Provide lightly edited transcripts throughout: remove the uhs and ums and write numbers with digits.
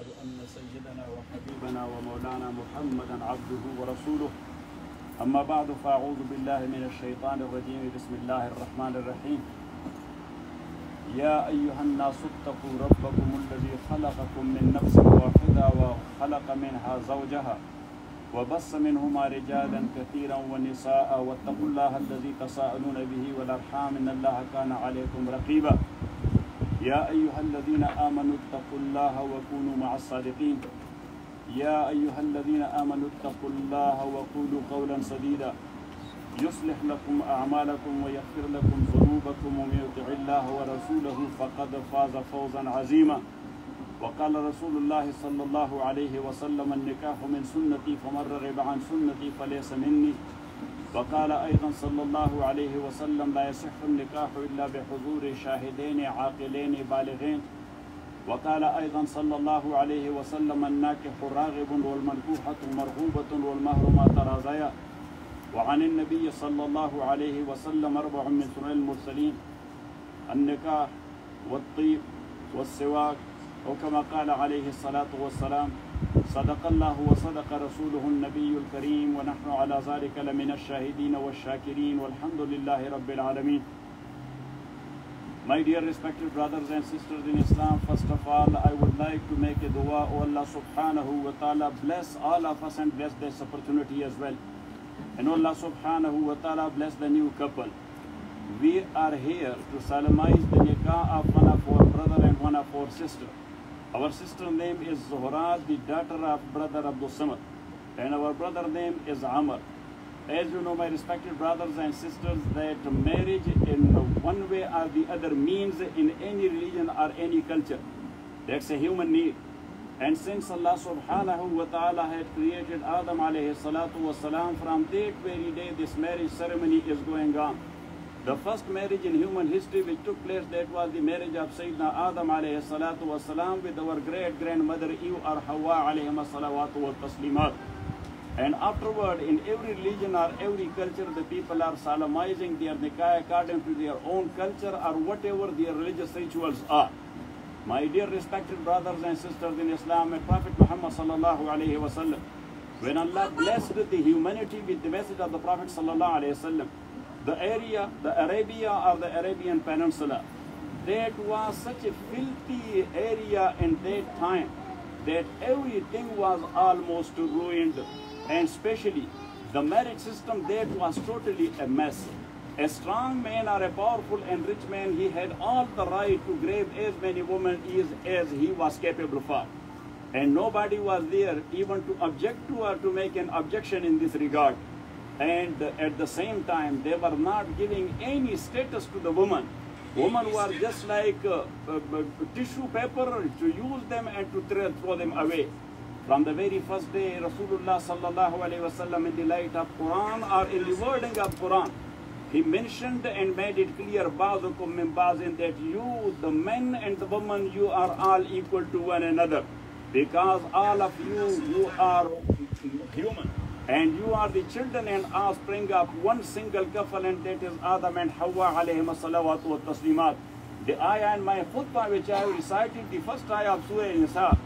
وأشهد أن سيدنا وحبيبنا ومولانا محمدا عبده ورسوله أما بعد فأعوذ بالله من الشيطان الرجيم بسم الله الرحمن الرحيم يا أيها الناس اتقوا ربكم الذي خلقكم من نفس واحدة وخلق منها زوجها وبث منهما رجالا كثيرا ونساء واتقوا الله الذي تساءلون به والأرحام إن الله كان عليكم رقيبا يا أيها الذين آمنوا اتقوا الله وكونوا مع الصادقين يا أيها الذين آمنوا اتقوا الله وقولوا قولا سديدا يصلح لكم أعمالكم ويغفر لكم ذنوبكم ومن يطع الله ورسوله فقد فاز فوزا عظيما وقال رسول الله صلى الله عليه وسلم النكاح من سنتي فمن رغب عن سنتي فليس مني وقال أيضا صلى الله عليه وسلم لا يصح النكاح إلا بحضور شاهدين عاقلين بالغين وقال أيضا صلى الله عليه وسلم الناكح راغب والمنكوحة مرغوبة والمهر ما تراضيا وعن النبي صلى الله عليه وسلم 4 من سنن المرسلين النكاح والطيب والسواك وكما قال عليه الصلاة والسلام صدق الله وصدق رسوله النبي الكريم ونحن على ذلك لمن الشاهدين والشاكرين والحمد لله رب العالمين. My dear respected brothers and sisters in Islam, first of all I would like to make a dua. Oh Allah subhanahu wa ta'ala bless all of us and bless this opportunity as well. And Allah subhanahu wa ta'ala bless the new couple. We are here to solemnize the nikah of one of our brother and one of our sister. Our sister name is Zuhra, the daughter of brother Abdul Samad, and our brother name is Amr. As you know, my respected brothers and sisters, that marriage in one way or the other means in any religion or any culture. That's a human need. And since Allah subhanahu wa ta'ala had created Adam alayhi salatu wa salam, from that very day this marriage ceremony is going on. The first marriage in human history which took place, that was the marriage of Sayyidina Adam alayhi salatu wa salam with our great-grandmother Eve or Hawa alayhi salawatu wa taslimat. And afterward, in every religion or every culture, the people are solemnizing their nikah according to their own culture or whatever their religious rituals are. My dear respected brothers and sisters in Islam, and Prophet Muhammad sallallahu alayhi wa sallam, when Allah blessed the humanity with the message of the Prophet sallallahu alayhi wa sallam, the area, the Arabia or the Arabian Peninsula, that was such a filthy area in that time that everything was almost ruined, and especially the marriage system, that was totally a mess. A strong man or a powerful and rich man, he had all the right to grab as many women as he was capable for. And nobody was there even to object to or to make an objection in this regard. And at the same time, they were not giving any status to the woman. Women were just like tissue paper, to use them and to throw them away. From the very first day, Rasulullah sallallahu alayhi wa sallam, in the light of Quran or in the wording of Quran, he mentioned and made it clear, ba'dukum min ba'zin, that you, the men and the women, you are all equal to one another. Because all of you are human. And you are the children and offspring of one single couple, and that is Adam and Hawa alayhim salawatu wa taslimat. The ayah in my khutbah which I have recited, the first ayah of Surah Nisa,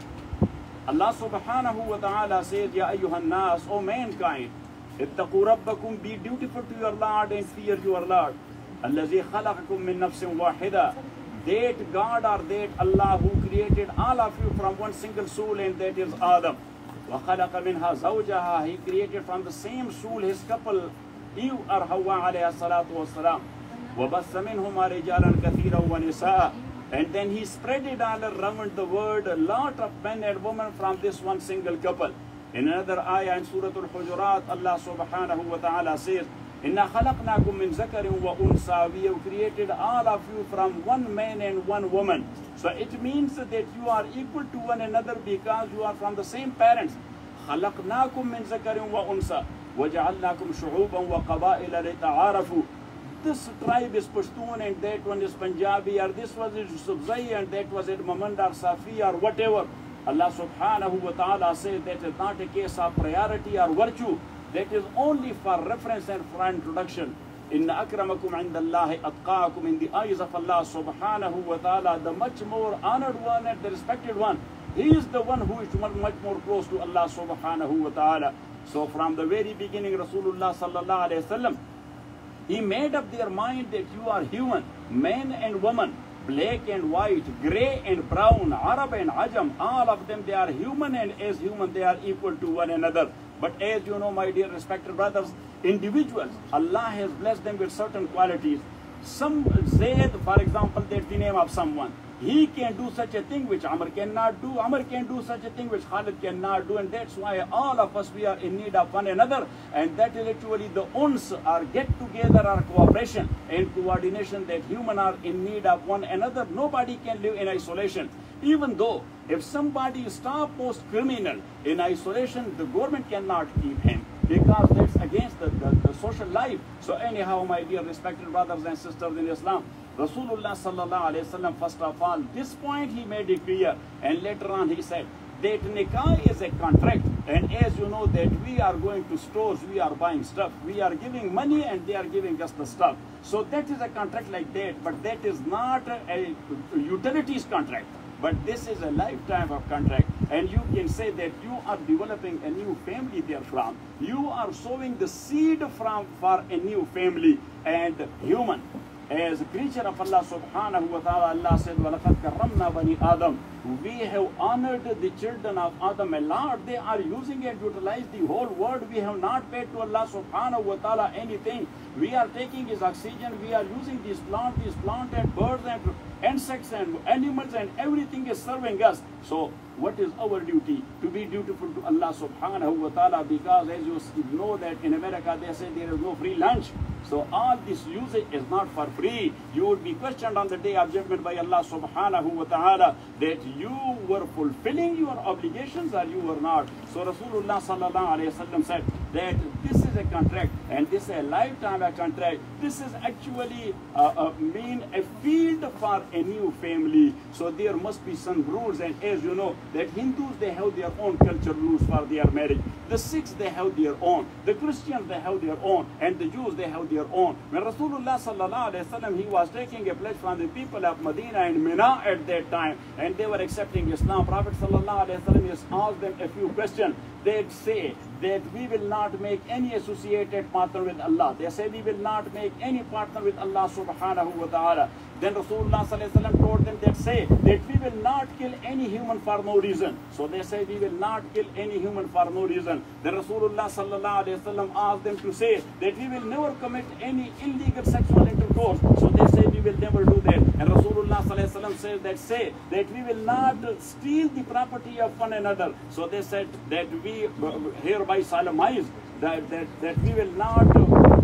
Allah subhanahu wa ta'ala says, Ya ayyuhan nas, O mankind, ittaqu rabbakum, be dutiful to your Lord and fear your Lord. Allazi khalaqakum min nafsin wahida. That God or that Allah who created all of you from one single soul, and that is Adam. وَخَلَقَ مِنْهَا زَوْجَهَا. He created from the same soul his couple, Eve or Hawa alayhi salatu wasalam. وَبَثَّ مِنْهُمَا رِجَالًا كَثِيرًا وَنِسَاءً. And then he spread it all around the world, a lot of men and women from this one single couple. In another ayah in Surah Al-Hujurat, Allah subhanahu wa ta'ala says, إِنَّا خَلَقْنَاكُم مِّن ذَكَرٍ وَأُنثَىٰ. We have created all of you from one man and one woman. So it means that you are equal to one another because you are from the same parents. خَلَقْنَاكُم مِّن ذَكَرٍ وَأُنثَىٰ وَجَعَلْنَاكُمْ شُعُوبًا وَقَبَائِلَ لِتَعَارَفُوا. This tribe is Pashtun and that one is Punjabi, or this was Subzai and that was Mamand or Safi or whatever. Allah subhanahu wa ta'ala says that is not a case of priority or virtue. That is only for reference and for introduction. Inna akramakum indallahi atqaakum, in the eyes of Allah subhanahu wa ta'ala, the much more honored one and the respected one He is the one who is much more close to Allah subhanahu wa ta'ala. So from the very beginning, Rasulullah sallallahu alayhi wasallam, he made up their mind that you are human, men and women, black and white, gray and brown, Arab and Ajam, all of them, they are human, and as human they are equal to one another. But as you know, my dear respected brothers, individuals, Allah has blessed them with certain qualities. Some Zayd, for example, that's the name of someone. He can do such a thing which Amr cannot do. Amr can do such a thing which Khalid cannot do. And that's why all of us, we are in need of one another. And that is actually the uns, our get together, our cooperation and coordination, that human are in need of one another. Nobody can live in isolation. Even though if somebody is topmost criminal in isolation, the government cannot keep him, because that's against the social life. So anyhow, my dear respected brothers and sisters in Islam, Rasulullah sallallahu alayhi wasallam, first of all, this point he made it clear, and later on he said that nikah is a contract, and as you know that we are going to stores, we are buying stuff, we are giving money and they are giving us the stuff. So that is a contract like that, but that is not a utilities contract. But this is a lifetime of contract, and you can say that you are developing a new family therefrom. You are sowing the seed for a new family and human. As a creature of Allah subhanahu wa ta'ala, Allah said, وَلَقَدْ كَرَّمْنَا بَنِي آدَمَ. We have honored the children of Adam a lot. They are using and utilize the whole world. We have not paid to Allah subhanahu wa ta'ala anything. We are taking his oxygen. We are using these plant and birds and insects and animals, and everything is serving us. So what is our duty? To be dutiful to Allah subhanahu wa ta'ala, because as you know that in America they say there is no free lunch. So all this usage is not for free. You would be questioned on the day of judgment by Allah subhanahu wa ta'ala that you were fulfilling your obligations or you were not. So Rasulullah sallallahu alayhi wa sallam said that this is a contract, and this is a lifetime contract. This is actually mean a field for a new family. So there must be some rules, and as you know that Hindus, they have their own culture rules for their marriage. The Sikhs, they have their own. The Christians, they have their own. And the Jews, they have their own. When Rasulullah sallallahu alayhi wa sallam, he was taking a pledge from the people of Medina and Mina at that time, and they were accepting Islam. Prophet sallallahu alayhi wa sallam just asked them a few questions. They say that we will not make any associated partner with Allah. They say we will not make any partner with Allah subhanahu wa ta'ala. Then Rasulullah sallallahu alayhi wa sallam told them that say that we will not kill any human for no reason. So they say we will not kill any human for no reason. Then Rasulullah sallallahu alayhi wa sallam asked them to say that we will never commit any illegal sexual intercourse. So they say we will never do that. And Rasulullah sallallahu alayhi wa sallam says that say that we will not steal the property of one another. So they said that we hereby solemnize that we will not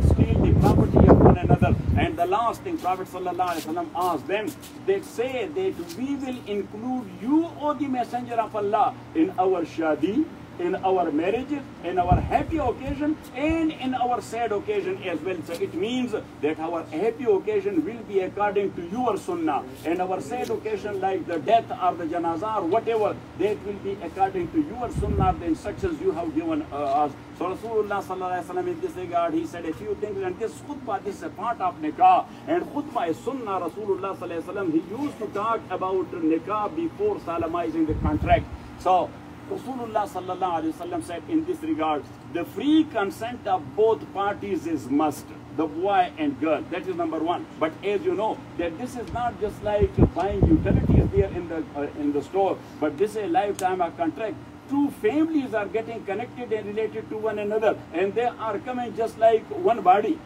steal the property of one another. And the last thing, Prophet sallallahu alaihi wasallam asked them, they say that we will include you, O the Messenger of Allah, in our shadi, in our marriages, in our happy occasion, and in our sad occasion as well. So it means that our happy occasion will be according to your sunnah, and our sad occasion like the death or the janazah or whatever, that will be according to your sunnah, the instructions you have given us. So Rasulullah sallallahu alaihi wasallam in this regard, he said a few things, and this khutbah, this is a part of nikah, and khutbah is sunnah. Rasulullah sallallahu alaihi wasallam, he used to talk about nikah before solemnizing the contract. So Rasulullah sallallahu alaihi wasallam said in this regard, the free consent of both parties is must, the boy and girl. That is number one. But as you know, that this is not just like buying utilities there in the store, but this is a lifetime of contract. Two families are getting connected and related to one another, and they are coming just like one body.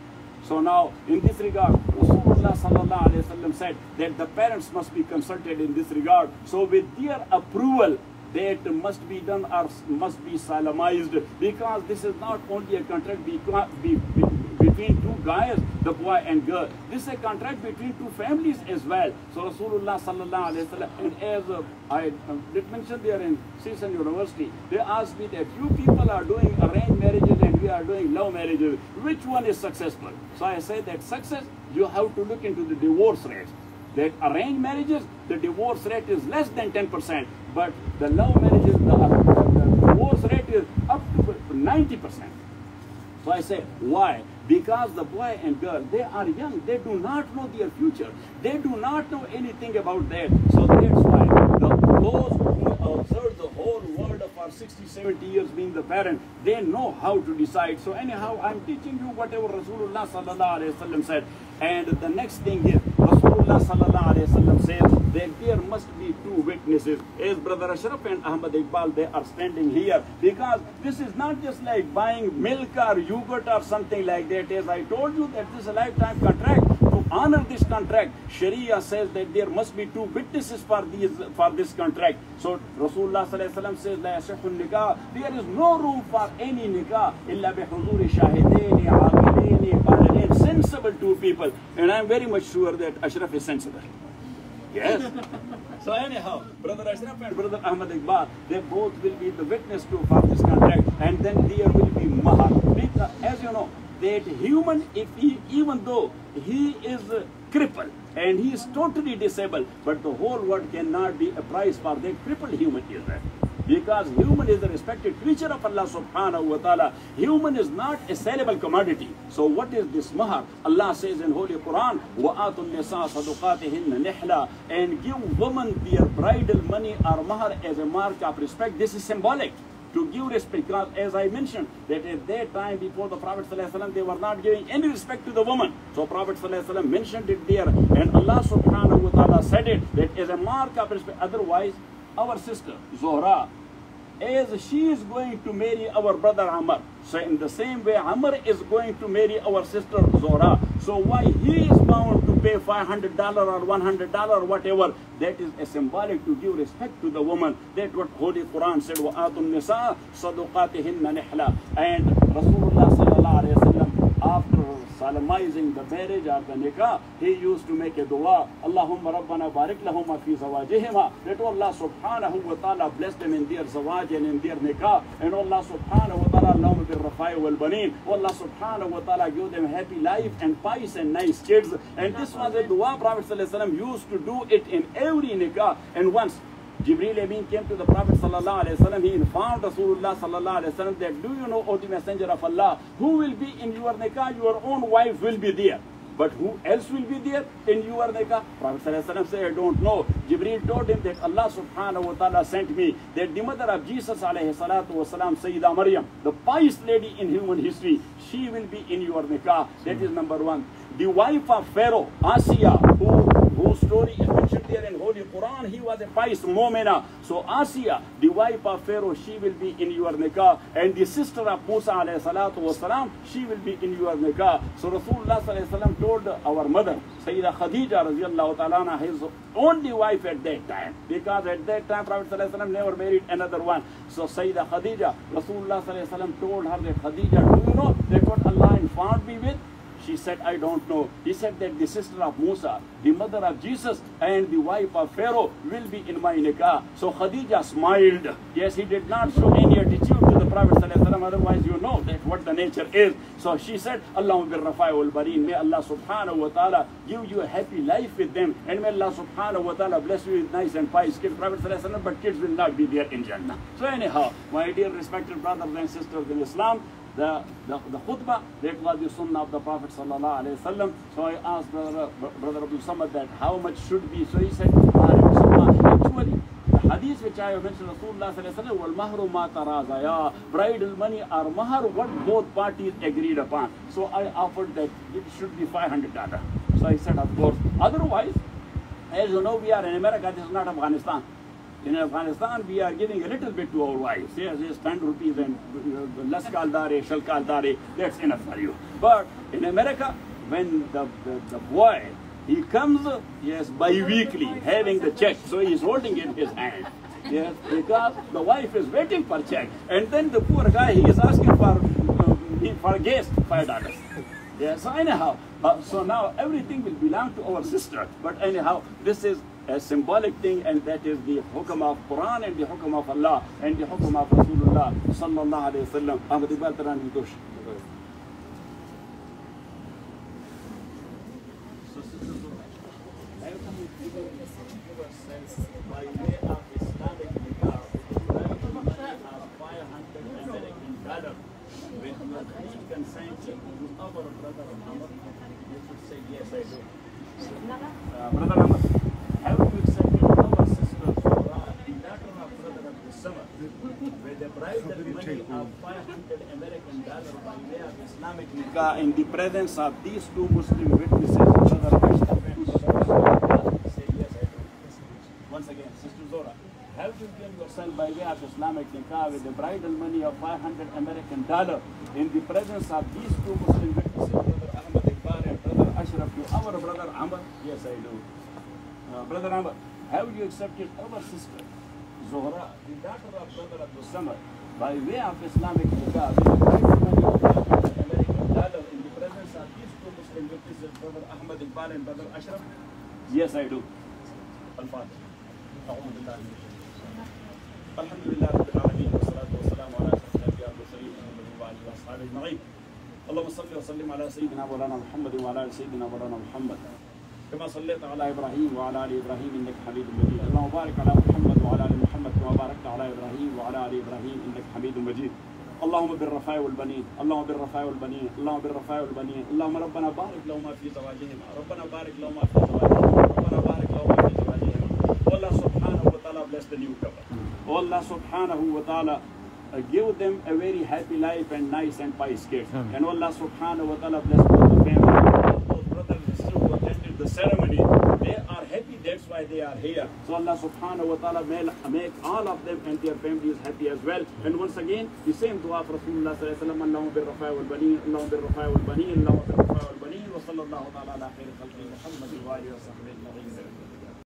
So now, in this regard, Rasulullah sallallahu alaihi wasallam said that the parents must be consulted in this regard. So with their approval, that must be done or must be solemnized, because this is not only a contract between two guys, the boy and girl. This is a contract between two families as well. So Rasulullah sallallahu alaihi wasallam, and as I did mention there in Season University, they asked me that you people are doing arranged marriages and we are doing love marriages. Which one is successful? So I say that success, you have to look into the divorce rates. That arranged marriages, the divorce rate is less than 10%, but the love marriages, the divorce rate is up to 90%. So I say, why? Because the boy and girl, they are young, they do not know their future, they do not know anything about that. So that's why those who observe 70 years being the parent, they know how to decide. So anyhow, I'm teaching you whatever Rasulullah sallallahu alaihi wasallam said. And the next thing is, Rasulullah sallallahu alaihi wasallam says that there must be two witnesses. As Brother Ashraf and Ahmad Iqbal, they are standing here, because this is not just like buying milk or yogurt or something like that. As I told you, that this is a lifetime contract. To honor this contract, Sharia says that there must be two witnesses for this contract. So Rasulullah sallallahu alaihi wasallam says, La yasihhu nikah, there is no room for any nikah illa bi huzuri shahidaini aqilaini balighain, sensible two people. And I'm very much sure that Ashraf is sensible. Yes. So anyhow, Brother Ashraf and Brother Ahmad Iqbal, they both will be the witness for this contract, and then there will be mahar. Because, as you know, that human, even though he is crippled and he is totally disabled, but the whole world cannot be a price for that crippled human is there. Because human is a respected creature of Allah subhanahu wa ta'ala. Human is not a sellable commodity. So what is this mahar? Allah says in Holy Quran, وَآتُ النِّسَاءَ صَدُقَاتِهِنَّ نِحْلًا, and give women their bridal money or mahar as a mark of respect. This is symbolic. To give respect, because as I mentioned, that at that time before the Prophet ﷺ, they were not giving any respect to the woman. So Prophet ﷺ mentioned it there, and Allah subhanahu wa ta'ala said it, that as a mark of respect. Otherwise, our sister Zohra, as she is going to marry our brother Amr, so in the same way Amr is going to marry our sister Zohra. So why he is bound to pay $500 or $100 or whatever? That is a symbolic to give respect to the woman. That's what Holy Quran said, وَآتُ النِّسَاءَ صَدُقَاتِهِنَّ نِحْلًا. And Rasulullah sallallahu alaihi wasallam, after solemnizing the marriage or the nikah, he used to make a dua, Allahumma rabbana barik lahumma fi zawajihima, that Allah subhanahu wa ta'ala bless them in their zawaj and in their nikah, and Allah subhanahu wa ta'ala lahum bil rafai wal banin, Allah subhanahu wa ta'ala give them happy life and pious and nice kids. And this was a dua Prophet sallallahu alaihi wasallam used to do it in every nikah. And once Jibreel Amin came to the Prophet sallallahu alaihi wasallam, he informed Rasulullah sallallahu alaihi wasallam that, do you know, O the Messenger of Allah, who will be in your nikah? Your own wife will be there. But who else will be there in your nikah? Prophet sallallahu alaihi wasallam said, I don't know. Jibreel told him that Allah subhanahu wa ta'ala sent me, that the mother of Jesus alayhi salatu wasalam, Sayyidah Maryam, the pious lady in human history, she will be in your nikah. That is number one. The wife of Pharaoh, Asiya, whose story is mentioned there in Holy Quran, he was a pious mu'mina. So Asiya, the wife of Pharaoh, she will be in your nikah. And the sister of Musa alayhi salatu wasalam, she will be in your nikah. So Rasulullah sallallahu alaihi wasallam told our mother, Sayyidah Khadija radiallahu ta'ala, his only wife at that time, because at that time Prophet sallallahu alaihi wasallam never married another one. So Sayyidah Khadija, Rasulullah sallallahu alaihi wasallam told her that, Khadija, do you know that what Allah informed me with? She said, I don't know. He said that the sister of Musa, the mother of Jesus, and the wife of Pharaoh will be in my nikah. So Khadija smiled. Yes, he did not show any attitude to the Prophet ﷺ, otherwise you know that what the nature is. So she said, Allahumma bil rafai wal bareen, may Allah subhanahu wa ta'ala give you a happy life with them, and may Allah subhanahu wa ta'ala bless you with nice and pious kids. Prophet ﷺ, but kids will not be there in Jannah. So anyhow, my dear respected brothers and sisters in Islam, the khutbah, that was the sunnah of the Prophet sallallahu alaihi wasallam. So I asked Brother Abdul Samad that how much should be. So he said, actually, the hadith which I have mentioned, Rasulullah sallallahu alaihi wasallam, wal mahru ma tarazaya, bridal money or mahar, what both parties agreed upon. So I offered that it should be $500. So I said, of course. Otherwise, as you know, we are in America. This is not Afghanistan. In Afghanistan, we are giving a little bit to our wives. Yes, 10 rupees and las kaldare, shal kaldare, that's enough for you. But in America, when the boy, he comes, yes, bi-weekly, having the check, so he is holding in his hand. Yes, because the wife is waiting for check. And then the poor guy, he is asking for guest, $5. Yes, so anyhow, so now everything will belong to our sister. But anyhow, this is a symbolic thing, and that is the hukam of Quran and the hukam of Allah and the hukam of Rasulullah sallallahu alaihi wasallam. Ahmad Iqbal Taran Dosh. So by way of Islamic nikah, $500 with the free consent to our brother Ahmad, you should say yes, I do. Brother Ahmad, have you accepted our sister Zohra, the daughter of Brother Abdul Samad, with the bridal money of $500 by way of Islamic nikah in the presence of these two Muslim witnesses, Brother Ashraf and Brother say yes, I do. Once again, Sister Zora, have you given yourself by way of Islamic nikah with the bridal money of $500 in the presence of these two Muslim witnesses, Brother Ahmad Iqbal and Brother Ashraf, to our Brother Amr? Yes, I do. Brother Amr, have you accepted our sister Zohra, the daughter of Brother Abdul Samad, by way of Islamic nikah with the bridal money of $500 in the presence of these two Muslim witnesses, Brother Ahmad Iqbal and Brother Ashraf? Yes, I do. Al-Fatih. Alhamdulillah Rabbil Alameen, wa salatu wa salamu ala ashrafil anbiya wal mursalin wa alihi wa ashabihi ajma'in. Allahumma salli wa sallim ala sayyidina Mawlana Muhammad wa ala ali sayyidina Mawlana Muhammad. كما صليت على ابراهيم وعلى ال ابراهيم انك حميد مجيد. اللهم بارك على محمد وعلى ال محمد كما باركت على ابراهيم وعلى ال ابراهيم انك حميد مجيد. اللهم بالرفاع والبنين، اللهم بالرفاع والبنين، اللهم بالرفاع والبنين، اللهم ربنا بارك لهما في زواجهما، ربنا بارك لهما في زواجهما، ربنا بارك لهما في زواجهما. Allah subhanahu wa ta'ala bless the new couple. Allah subhanahu wa ta'ala give them a very happy life and nice and pious kids. And Allah subhanahu wa ta'ala bless both the family. All those brothers and sisters who attended the ceremony, they are happy, that's why they are here. So Allah subhanahu wa ta'ala make all of them and their families happy as well. And once again, the same dua of Rasulullah sallallahu alayhi wa sallam, Allahumma birrafa wal baneen, Allahumma birrafa wal baneen, Allahumma birrafa wal baneen, wa sallallahu ta'ala ala khairi khalqi Muhammad wa alihi wa sahbihi ajma'in.